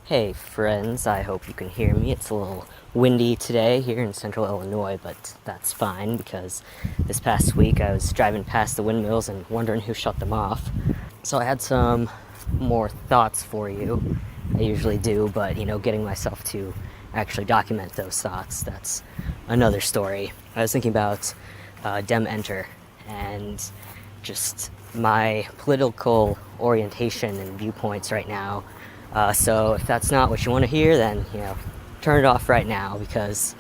Hey friends, I hope you can hear me. It's a little windy today here in central Illinois, but that's fine because this past week I was driving past the windmills and wondering who shut them off. So I had some more thoughts for you. I usually do, but getting myself to actually document those thoughts, that's another story. I was thinking about DemEnter and just my political orientation and viewpoints right now. So if that's not what you want to hear, then, turn it off right now because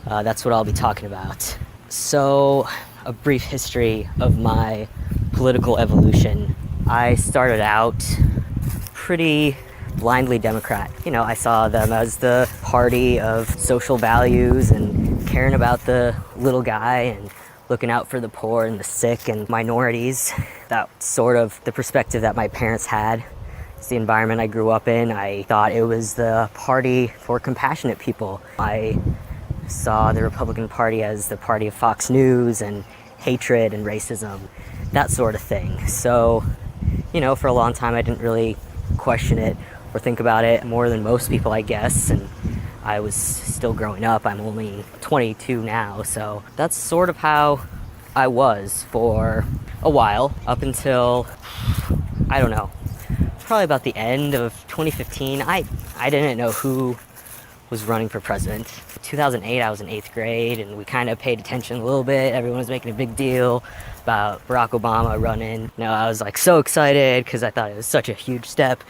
that's what I'll be talking about. So, a brief history of my political evolution. I started out pretty blindly Democrat. I saw them as the party of social values and caring about the little guy and looking out for the poor and the sick and minorities. That's sort of the perspective that my parents had. It's the environment I grew up in. I thought it was the party for compassionate people. I saw the Republican Party as the party of Fox News and hatred and racism, that sort of thing. So, for a long time I didn't really question it or think about it more than most people, I guess. And I was still growing up. I'm only 22 now, so that's sort of how I was for a while, up until, I don't know, probably about the end of 2015. I didn't know who was running for president. 2008, I was in 8th grade, and we kind of paid attention a little bit. Everyone was making a big deal about Barack Obama running. I was so excited because I thought it was such a huge step,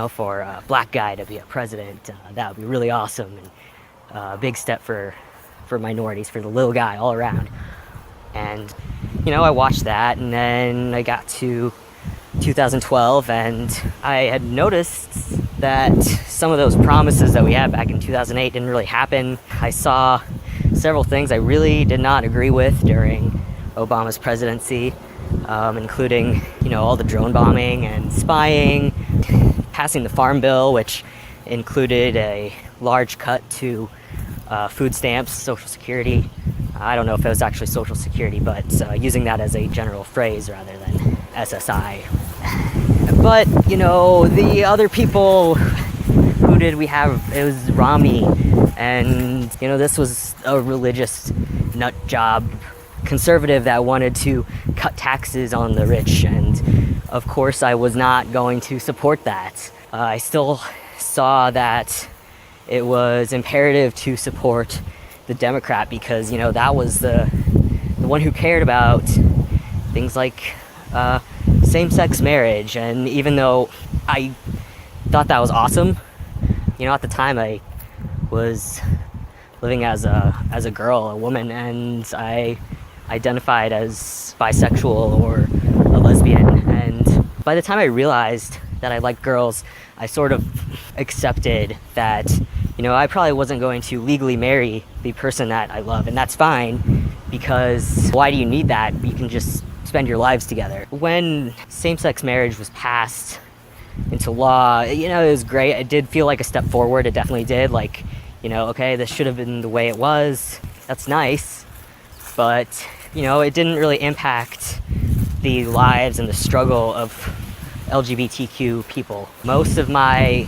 for a black guy to be a president. That would be really awesome, and a big step for minorities, for the little guy all around. And, I watched that, and then I got to 2012, and I had noticed that some of those promises that we had back in 2008 didn't really happen. I saw several things I really did not agree with during Obama's presidency, including, all the drone bombing and spying, passing the Farm Bill, which included a large cut to food stamps, Social Security. I don't know if it was actually Social Security, but using that as a general phrase rather than SSI. But, the other people, who did we have? It was Romney, and, this was a religious nut job conservative that wanted to cut taxes on the rich, and of course I was not going to support that. I still saw that it was imperative to support the Democrat because, that was the one who cared about things like same-sex marriage. And even though I thought that was awesome, at the time I was living as a girl, a woman, and I identified as bisexual or a lesbian. And by the time I realized that I liked girls, I sort of accepted that, I probably wasn't going to legally marry the person that I love, and that's fine, because why do you need that? You can just spend your lives together. When same-sex marriage was passed into law, it was great. It did feel like a step forward. It definitely did. Okay, this should have been the way it was. That's nice. But, it didn't really impact the lives and the struggle of LGBTQ people. Most of my,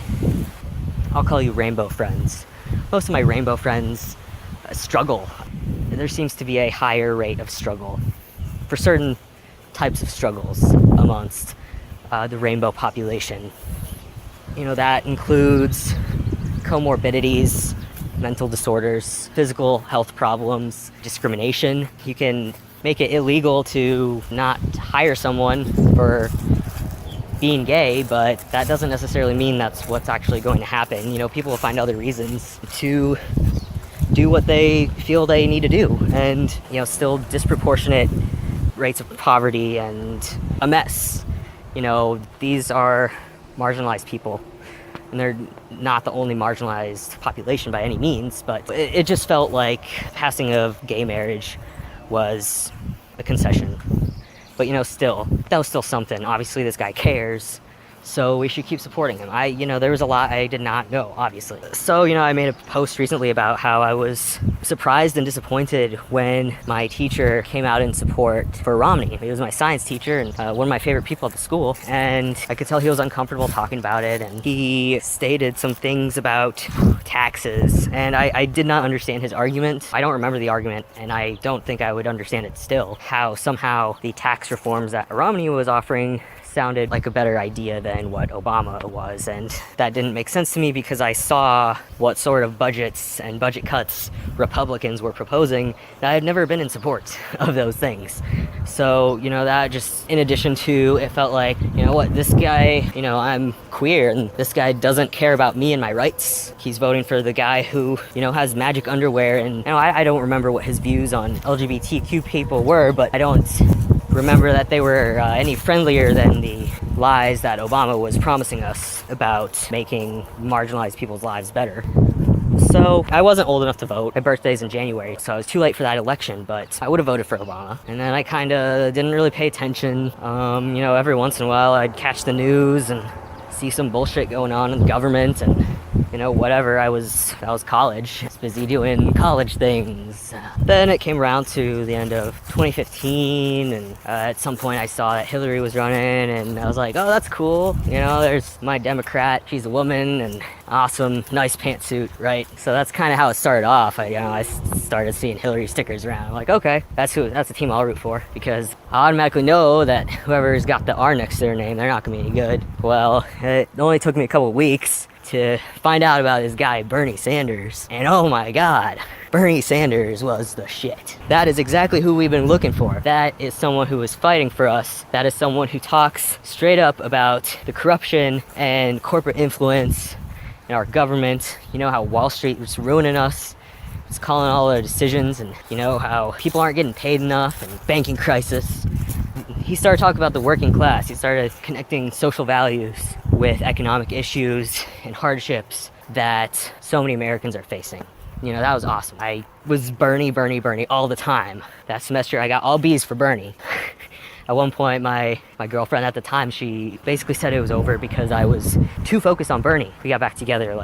I'll call you rainbow friends, struggle. There seems to be a higher rate of struggle for certain types of struggles amongst the rainbow population. That includes comorbidities, mental disorders, physical health problems, discrimination. You can make it illegal to not hire someone for being gay, but that doesn't necessarily mean that's what's actually going to happen. People will find other reasons to do what they feel they need to do, and still disproportionate rates of poverty and a mess. These are marginalized people, and they're not the only marginalized population by any means, but it just felt like passing of gay marriage was a concession. But still, that was still something. Obviously this guy cares, So we should keep supporting him. There was a lot I did not know, obviously. So, I made a post recently about how I was surprised and disappointed when my teacher came out in support for Romney. He was my science teacher and one of my favorite people at the school. And I could tell he was uncomfortable talking about it. And he stated some things about taxes. And I did not understand his argument. I don't remember the argument, and I don't think I would understand it still. How somehow the tax reforms that Romney was offering sounded like a better idea than what Obama was, and that didn't make sense to me because I saw what sort of budgets and budget cuts Republicans were proposing, and I had never been in support of those things. So, that just, in addition to, it felt like, this guy, I'm queer, and this guy doesn't care about me and my rights. He's voting for the guy who, has magic underwear, and I don't remember what his views on LGBTQ people were, but I don't remember that they were any friendlier than the lies that Obama was promising us about making marginalized people's lives better. So I wasn't old enough to vote. My birthday's in January, so I was too late for that election, but I would have voted for Obama. And then I kind of didn't really pay attention. Every once in a while I'd catch the news and see some bullshit going on in the government, and whatever. That was college. I was busy doing college things. Then it came around to the end of 2015, and at some point I saw that Hillary was running, and I was like, oh, that's cool. There's my Democrat. She's a woman, and awesome, nice pantsuit, right? So that's kind of how it started off. I started seeing Hillary stickers around. I'm like, okay, that's the team I'll root for, because I automatically know that whoever's got the R next to their name, they're not gonna be any good. Well, it only took me a couple of weeks to find out about this guy, Bernie Sanders. And oh my God, Bernie Sanders was the shit. That is exactly who we've been looking for. That is someone who is fighting for us. That is someone who talks straight up about the corruption and corporate influence in our government. How Wall Street was ruining us. It's calling all our decisions, and how people aren't getting paid enough, and banking crisis. He started talking about the working class. He started connecting social values with economic issues and hardships that so many Americans are facing. That was awesome. I was Bernie all the time. That semester I got all B's for Bernie. At one point, my girlfriend at the time, she basically said it was over because I was too focused on Bernie. We got back together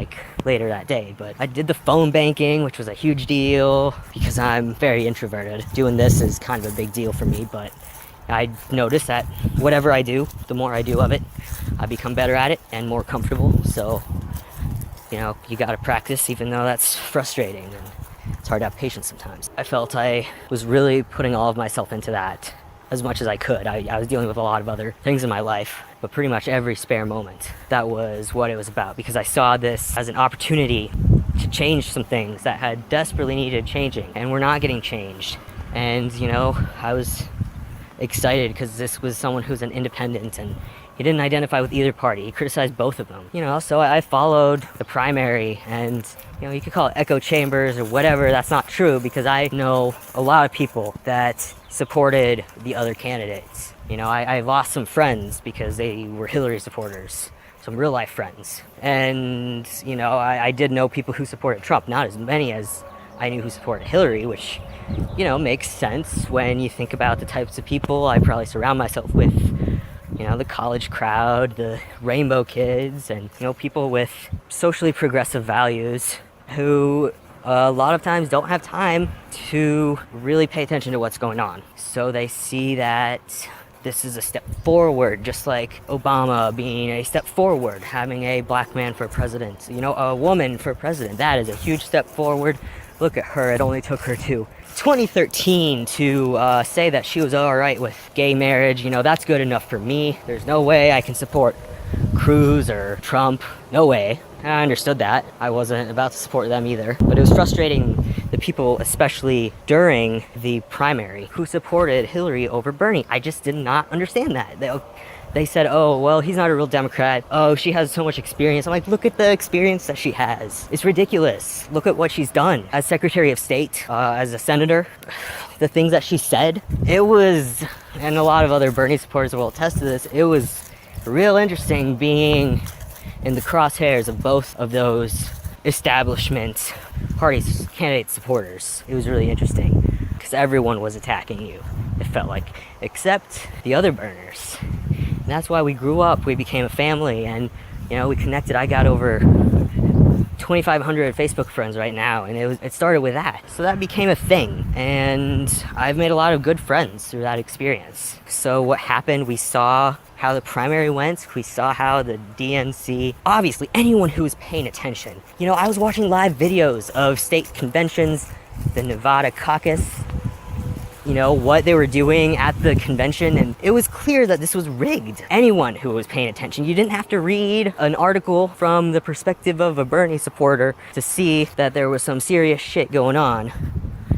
later that day, but I did the phone banking, which was a huge deal because I'm very introverted. Doing this is kind of a big deal for me, but I noticed that whatever I do, the more I do of it, I become better at it and more comfortable. So, you gotta practice, even though that's frustrating and it's hard to have patience sometimes. I felt I was really putting all of myself into that as much as I could. I was dealing with a lot of other things in my life, but pretty much every spare moment, that was what it was about, because I saw this as an opportunity to change some things that had desperately needed changing and were not getting changed. And, I was excited because this was someone who's an independent, and he didn't identify with either party. He criticized both of them. So I followed the primary, and you could call it echo chambers or whatever. That's not true, because I know a lot of people that supported the other candidates. I lost some friends because they were Hillary supporters, some real life friends. And I did know people who supported Trump, not as many as I knew who supported Hillary, which makes sense when you think about the types of people I probably surround myself with. The college crowd, the rainbow kids, and people with socially progressive values who a lot of times don't have time to really pay attention to what's going on. So they see that this is a step forward, just like Obama being a step forward, having a black man for president, a woman for president. That is a huge step forward. Look at her. It only took her to 2013 to say that she was all right with gay marriage. That's good enough for me. There's no way I can support Cruz or Trump. No way. I understood that. I wasn't about to support them either. But it was frustrating the people, especially during the primary, who supported Hillary over Bernie. I just did not understand that. They said, oh, well, he's not a real Democrat. Oh, she has so much experience. I'm like, look at the experience that she has. It's ridiculous. Look at what she's done as Secretary of State, as a senator. The things that she said, it was, and a lot of other Bernie supporters will attest to this, it was real interesting being in the crosshairs of both of those establishment parties, candidate supporters. It was really interesting because everyone was attacking you, it felt like, except the other Berners. And that's why we grew up, we became a family, and, we connected. I got over 2,500 Facebook friends right now, and it started with that. So that became a thing, and I've made a lot of good friends through that experience. So what happened, we saw how the primary went, we saw how the DNC, obviously anyone who was paying attention, I was watching live videos of state conventions, the Nevada caucus, what they were doing at the convention, and it was clear that this was rigged. Anyone who was paying attention, you didn't have to read an article from the perspective of a Bernie supporter to see that there was some serious shit going on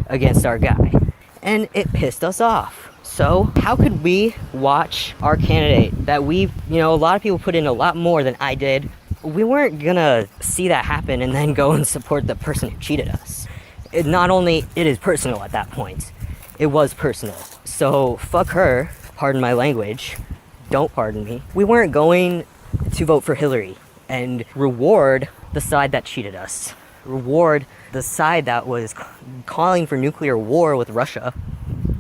against our guy. And it pissed us off. So how could we watch our candidate that a lot of people put in a lot more than I did? We weren't gonna see that happen and then go and support the person who cheated us. It is personal at that point. It was personal. So fuck her, pardon my language, don't pardon me. We weren't going to vote for Hillary and reward the side that cheated us. Reward the side that was calling for nuclear war with Russia.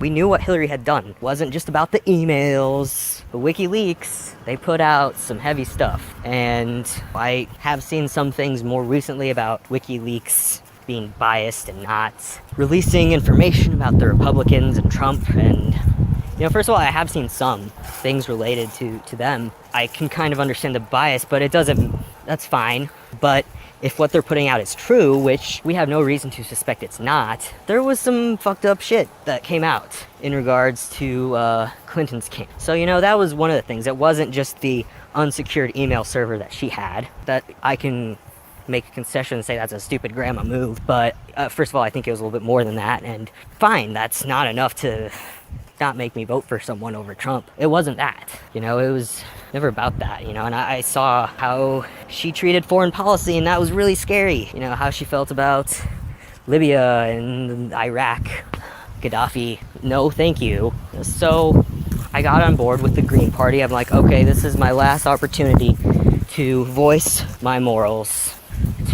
We knew what Hillary had done. It wasn't just about the emails. The WikiLeaks, they put out some heavy stuff. And I have seen some things more recently about WikiLeaks being biased and not releasing information about the Republicans and Trump. And, first of all, I have seen some things related to them. I can kind of understand the bias, but that's fine. But if what they're putting out is true, which we have no reason to suspect it's not, there was some fucked up shit that came out in regards to Clinton's camp. So, that was one of the things. It wasn't just the unsecured email server that she had, that I can make a concession and say that's a stupid grandma move. But first of all, I think it was a little bit more than that. And fine, that's not enough to not make me vote for someone over Trump. It wasn't that. It was never about that, and I saw how she treated foreign policy, and that was really scary. How she felt about Libya and Iraq, Gaddafi. No, thank you. So I got on board with the Green Party. I'm like, okay, this is my last opportunity to voice my morals,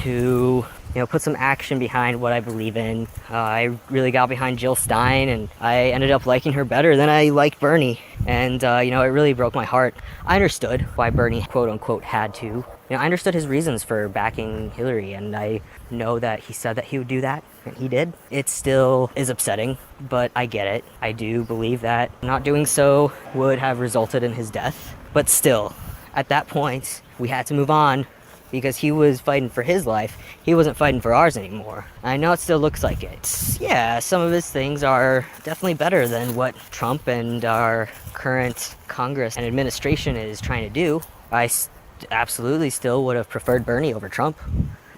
to put some action behind what I believe in. I really got behind Jill Stein, and I ended up liking her better than I liked Bernie. And, it really broke my heart. I understood why Bernie, quote unquote, had to. I understood his reasons for backing Hillary, and I know that he said that he would do that, and he did. It still is upsetting, but I get it. I do believe that not doing so would have resulted in his death. But still, at that point, we had to move on, because he was fighting for his life. He wasn't fighting for ours anymore. I know it still looks like it. Yeah, some of his things are definitely better than what Trump and our current Congress and administration is trying to do. I absolutely still would have preferred Bernie over Trump.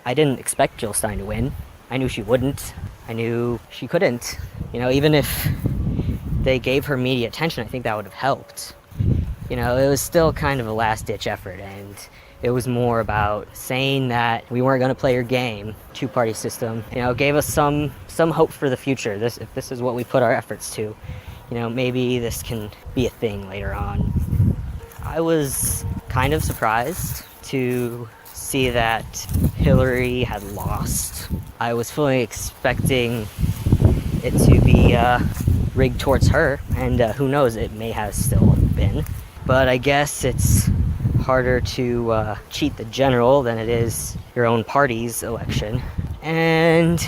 I didn't expect Jill Stein to win. I knew she wouldn't. I knew she couldn't. Even if they gave her media attention, I think that would have helped. It was still kind of a last-ditch effort, and it was more about saying that we weren't going to play your game, two-party system. Gave us some hope for the future. If this is what we put our efforts to, maybe this can be a thing later on. I was kind of surprised to see that Hillary had lost. I was fully expecting it to be rigged towards her, and who knows, it may have still been. But I guess it's harder to cheat the general than it is your own party's election. And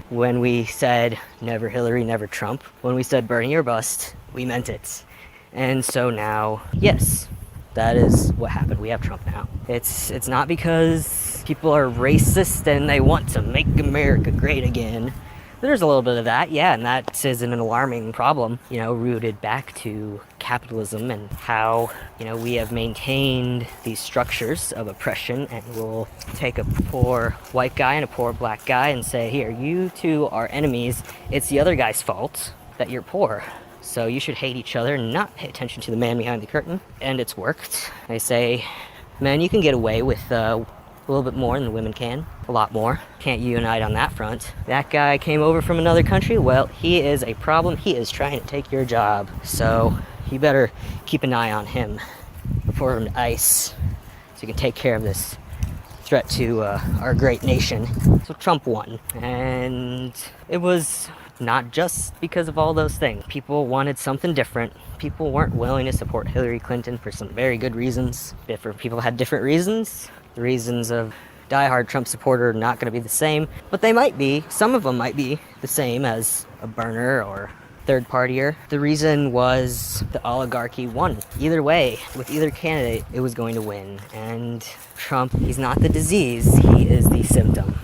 when we said never Hillary, never Trump, when we said Bernie or bust, we meant it. And so now, yes, that is what happened. We have Trump now. It's not because people are racist and they want to make America great again. There's a little bit of that, yeah, and that is an alarming problem, rooted back to capitalism and how, we have maintained these structures of oppression, and we'll take a poor white guy and a poor black guy and say, here, you two are enemies. It's the other guy's fault that you're poor. So you should hate each other and not pay attention to the man behind the curtain. And it's worked. They say, man, you can get away with a little bit more than the women can. A lot more. Can't unite on that front. That guy came over from another country. Well, he is a problem. He is trying to take your job. So you better keep an eye on him before him to ice, so you can take care of this threat to our great nation. So Trump won. And it was not just because of all those things. People wanted something different. People weren't willing to support Hillary Clinton for some very good reasons. Different people had different reasons. The reasons of diehard Trump supporter are not going to be the same, but they might be. Some of them might be the same as a Berner or third partier. The reason was the oligarchy won. Either way, with either candidate, it was going to win. And Trump, he's not the disease, he is the symptom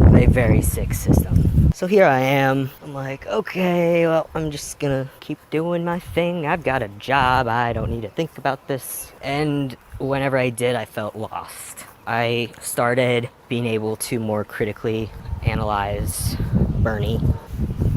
of a very sick system. So here I am. I'm like, okay, well, I'm just gonna keep doing my thing. I've got a job. I don't need to think about this. And whenever I did, I felt lost. I started being able to more critically analyze Bernie.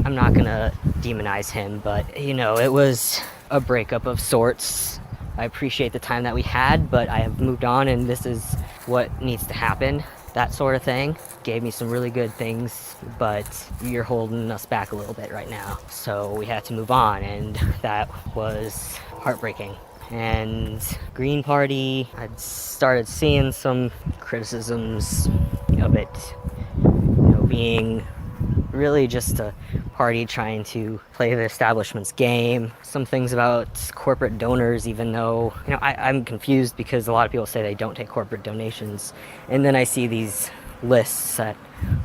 I'm not gonna demonize him, but it was a breakup of sorts. I appreciate the time that we had, but I have moved on and this is what needs to happen. That sort of thing. Gave me some really good things, but you're holding us back a little bit right now. So we had to move on, and that was heartbreaking. And Green Party, I'd started seeing some criticisms of it, being really just a party trying to play the establishment's game. Some things about corporate donors, even though, I'm confused because a lot of people say they don't take corporate donations. And then I see these lists that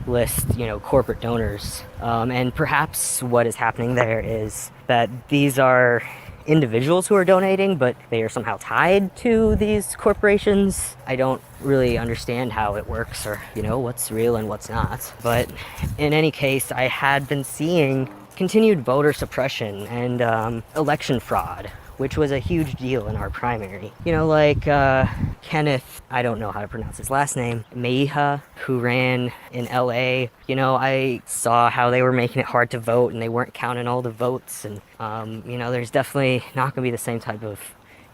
list, corporate donors. And perhaps what is happening there is that these are individuals who are donating, but they are somehow tied to these corporations. I don't really understand how it works or, what's real and what's not. But in any case, I had been seeing continued voter suppression and election fraud, which was a huge deal in our primary. Kenneth, I don't know how to pronounce his last name, Mejia, who ran in LA. I saw how they were making it hard to vote and they weren't counting all the votes. And, there's definitely not going to be the same type of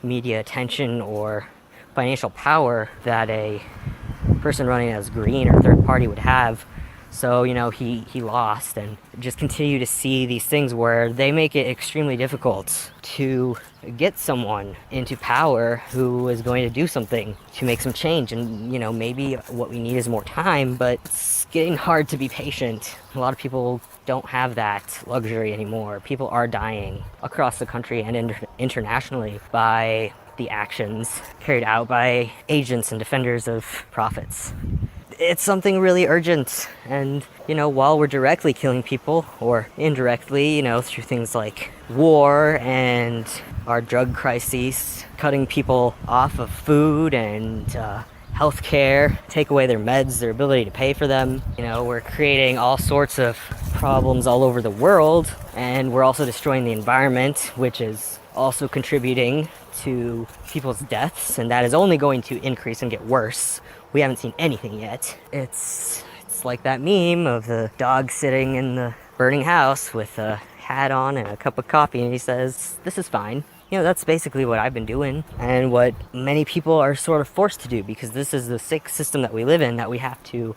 media attention or financial power that a person running as Green or third party would have. So, he lost, and just continue to see these things where they make it extremely difficult to get someone into power who is going to do something to make some change. And, maybe what we need is more time, but it's getting hard to be patient. A lot of people don't have that luxury anymore. People are dying across the country and internationally by the actions carried out by agents and defenders of profits. It's something really urgent, and while we're directly killing people or indirectly, through things like war and our drug crises, cutting people off of food and healthcare, take away their meds, their ability to pay for them, we're creating all sorts of problems all over the world, and we're also destroying the environment, which is also contributing to people's deaths, and that is only going to increase and get worse. We haven't seen anything yet. It's like that meme of the dog sitting in the burning house with a hat on and a cup of coffee, and he says, "This is fine." That's basically what I've been doing, and what many people are sort of forced to do, because this is the sick system that we live in, that we have to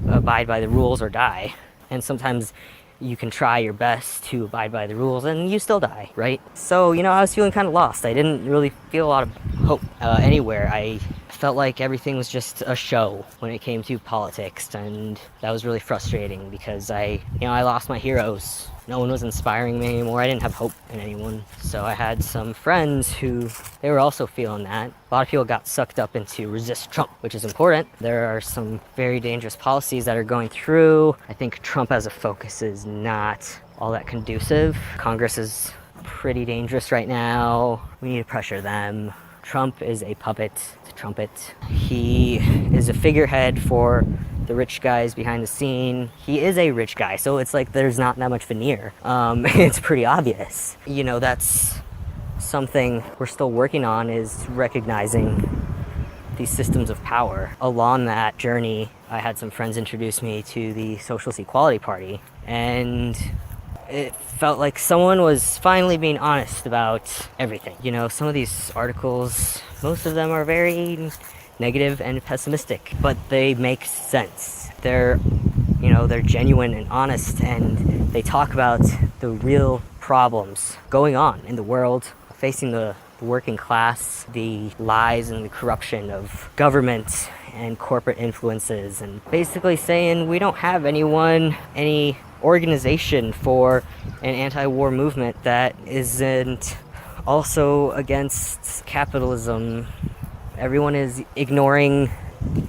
abide by the rules or die. And sometimes you can try your best to abide by the rules and you still die, right? So, I was feeling kind of lost. I didn't really feel a lot of hope anywhere. I felt like everything was just a show when it came to politics, and that was really frustrating because I lost my heroes. No one was inspiring me anymore. I didn't have hope in anyone. So I had some friends who, they were also feeling that. A lot of people got sucked up into resist Trump, which is important. There are some very dangerous policies that are going through. I think Trump as a focus is not all that conducive. Congress is pretty dangerous right now. We need to pressure them. Trump is a puppet, it's a trumpet. He is a figurehead for the rich guys behind the scene. He is a rich guy, so it's like there's not that much veneer. It's pretty obvious. That's something we're still working on, is recognizing these systems of power. Along that journey, I had some friends introduce me to the Socialist Equality Party, and it felt like someone was finally being honest about everything. Some of these articles, most of them are very negative and pessimistic, but they make sense. They're genuine and honest, and they talk about the real problems going on in the world, facing the working class, the lies and the corruption of government and corporate influences, and basically saying we don't have any organization for an anti-war movement that isn't also against capitalism. Everyone is ignoring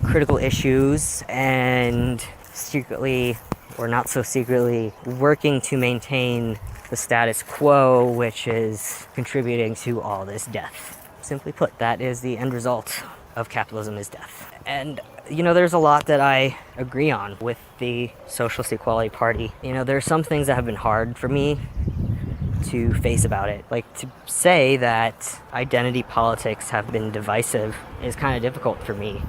critical issues and secretly, or not so secretly, working to maintain the status quo, which is contributing to all this death. Simply put, that is the end result of capitalism, is death. And there's a lot that I agree on with the Socialist Equality Party. There are some things that have been hard for me to face about it. Like, to say that identity politics have been divisive is kind of difficult for me,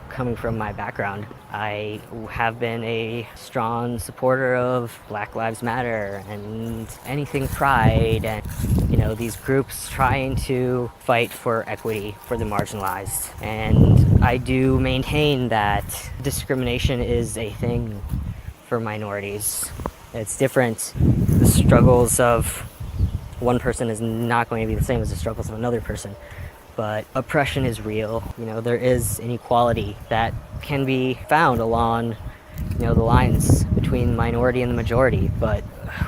coming from my background. I have been a strong supporter of Black Lives Matter and anything Pride and, these groups trying to fight for equity for the marginalized. And I do maintain that discrimination is a thing for minorities. It's different. The struggles of one person is not going to be the same as the struggles of another person. But oppression is real. There is inequality that can be found along, the lines between the minority and the majority. But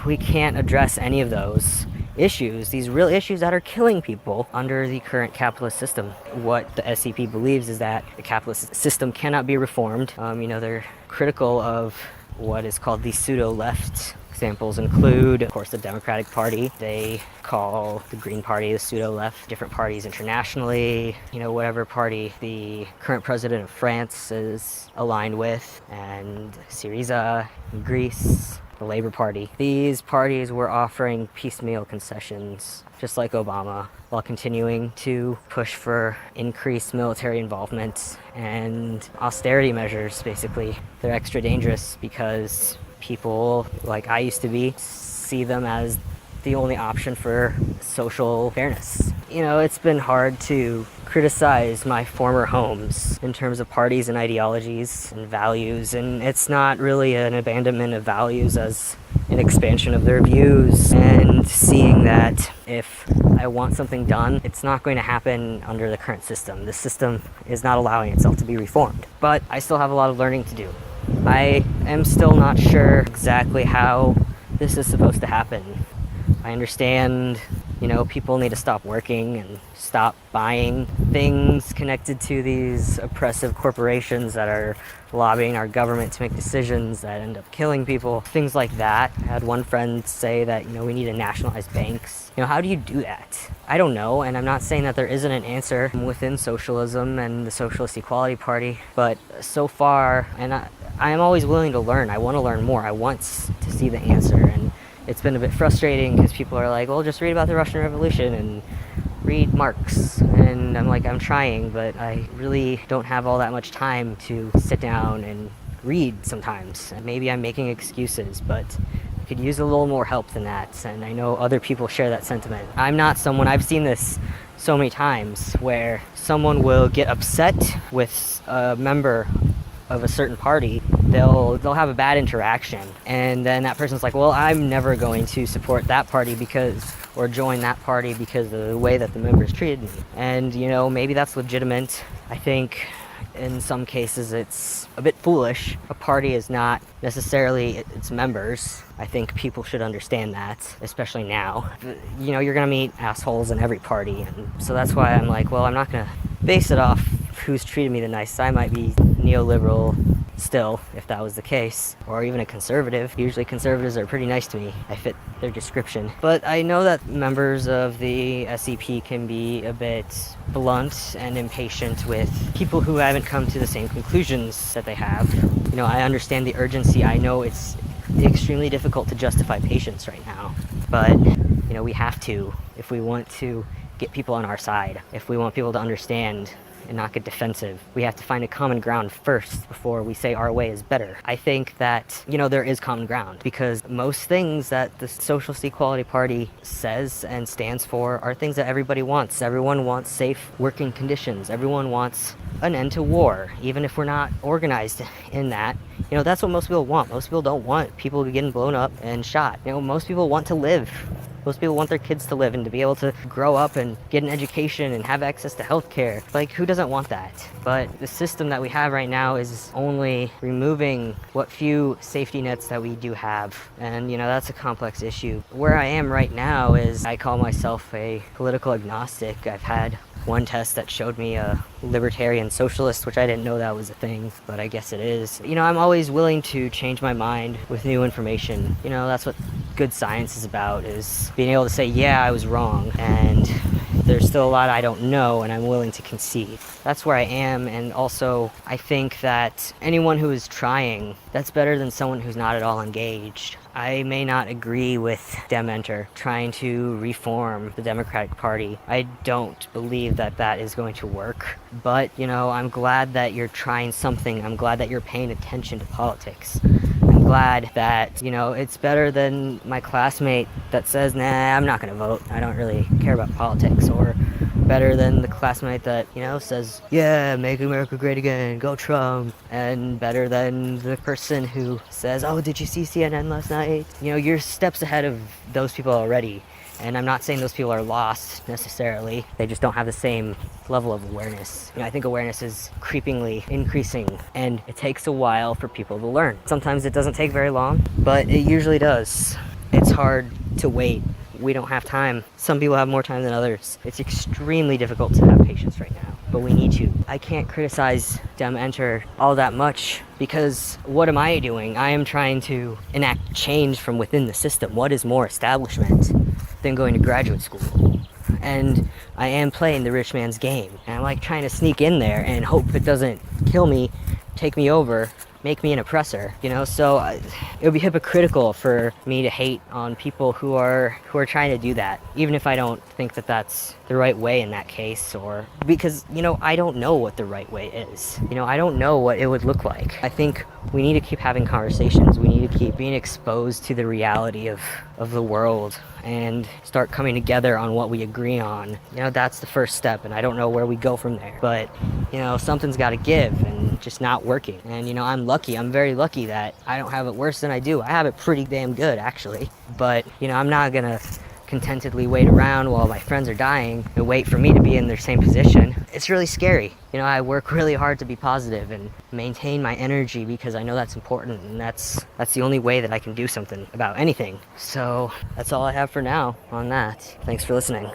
we can't address any of those issues, these real issues that are killing people under the current capitalist system. What the SCP believes is that the capitalist system cannot be reformed. They're critical of what is called the pseudo-left. Examples include, of course, the Democratic Party. They call the Green Party the pseudo-left. Different parties internationally, whatever party the current president of France is aligned with, and Syriza in Greece, the Labour Party. These parties were offering piecemeal concessions, just like Obama, while continuing to push for increased military involvement and austerity measures, basically. They're extra dangerous because people, like I used to be, see them as the only option for social fairness. It's been hard to criticize my former homes in terms of parties and ideologies and values, and it's not really an abandonment of values as an expansion of their views, and seeing that if I want something done, it's not going to happen under the current system. The system is not allowing itself to be reformed. But I still have a lot of learning to do. I am still not sure exactly how this is supposed to happen. I understand, people need to stop working and stop buying things connected to these oppressive corporations that are lobbying our government to make decisions that end up killing people, things like that. I had one friend say that, we need to nationalize banks. How do you do that? I don't know, and I'm not saying that there isn't an answer within socialism and the Socialist Equality Party, but so far, and I am always willing to learn. I want to learn more. I want to see the answer, and it's been a bit frustrating because people are like, well, just read about the Russian Revolution and read Marx. And I'm like, I'm trying, but I really don't have all that much time to sit down and read sometimes. Maybe I'm making excuses, but I could use a little more help than that. And I know other people share that sentiment. I'm not someone, I've seen this so many times where someone will get upset with a member of a certain party. They'll have a bad interaction, and then that person's like, well, I'm never going to support that party or join that party because of the way that the members treated me. And maybe that's legitimate. I think in some cases it's a bit foolish. A party is not necessarily its members. I think people should understand that, especially now. You're gonna meet assholes in every party, and so that's why I'm like, well, I'm not gonna base it off who's treated me the nicest. I might be neoliberal still, if that was the case, or even a conservative. Usually conservatives are pretty nice to me. I fit their description. But I know that members of the SEP can be a bit blunt and impatient with people who haven't come to the same conclusions that they have. I understand the urgency. I know it's extremely difficult to justify patience right now, but we have to, if we want to get people on our side, if we want people to understand and not get defensive. We have to find a common ground first before we say our way is better. I think that, there is common ground, because most things that the Socialist Equality Party says and stands for are things that everybody wants. Everyone wants safe working conditions. Everyone wants an end to war, even if we're not organized in that. That's what most people want. Most people don't want people getting blown up and shot. Most people want to live Most people want their kids to live and to be able to grow up and get an education and have access to healthcare. Like, who doesn't want that? But the system that we have right now is only removing what few safety nets that we do have. And, that's a complex issue. Where I am right now is I call myself a political agnostic. I've had one test that showed me a libertarian socialist, which I didn't know that was a thing, but I guess it is. I'm always willing to change my mind with new information. That's what good science is about, is being able to say, yeah, I was wrong, and there's still a lot I don't know, and I'm willing to concede. That's where I am, and also I think that anyone who is trying, that's better than someone who's not at all engaged. I may not agree with DemEnter trying to reform the Democratic Party. I don't believe that that is going to work. But, I'm glad that you're trying something. I'm glad that you're paying attention to politics. I'm glad that, it's better than my classmate that says, nah, I'm not going to vote. I don't really care about politics. Or better than the classmate that, says, yeah, make America great again, go Trump. And better than the person who says, oh, did you see CNN last night? You're steps ahead of those people already. And I'm not saying those people are lost necessarily. They just don't have the same level of awareness. I think awareness is creepingly increasing, and it takes a while for people to learn. Sometimes it doesn't take very long, but it usually does. It's hard to wait. We don't have time. Some people have more time than others. It's extremely difficult to have patience right now, but we need to. I can't criticize DemEnter all that much, because what am I doing? I am trying to enact change from within the system. What is more establishment than going to graduate school? And I am playing the rich man's game, and I'm trying to sneak in there and hope it doesn't kill me, take me over, make me an oppressor, so it would be hypocritical for me to hate on people who are trying to do that, even if I don't think that that's the right way in that case, or because I don't know what the right way is. I don't know what it would look like. I think we need to keep having conversations. We need to keep being exposed to the reality of the world and start coming together on what we agree on. That's the first step, and I don't know where we go from there, but something's got to give, and just not working. And I'm very lucky that I don't have it worse than I do. I have it pretty damn good, actually. But I'm not gonna contentedly wait around while my friends are dying and wait for me to be in their same position. It's really scary. I work really hard to be positive and maintain my energy, because I know that's important, and that's the only way that I can do something about anything. So that's all I have for now on that. Thanks for listening.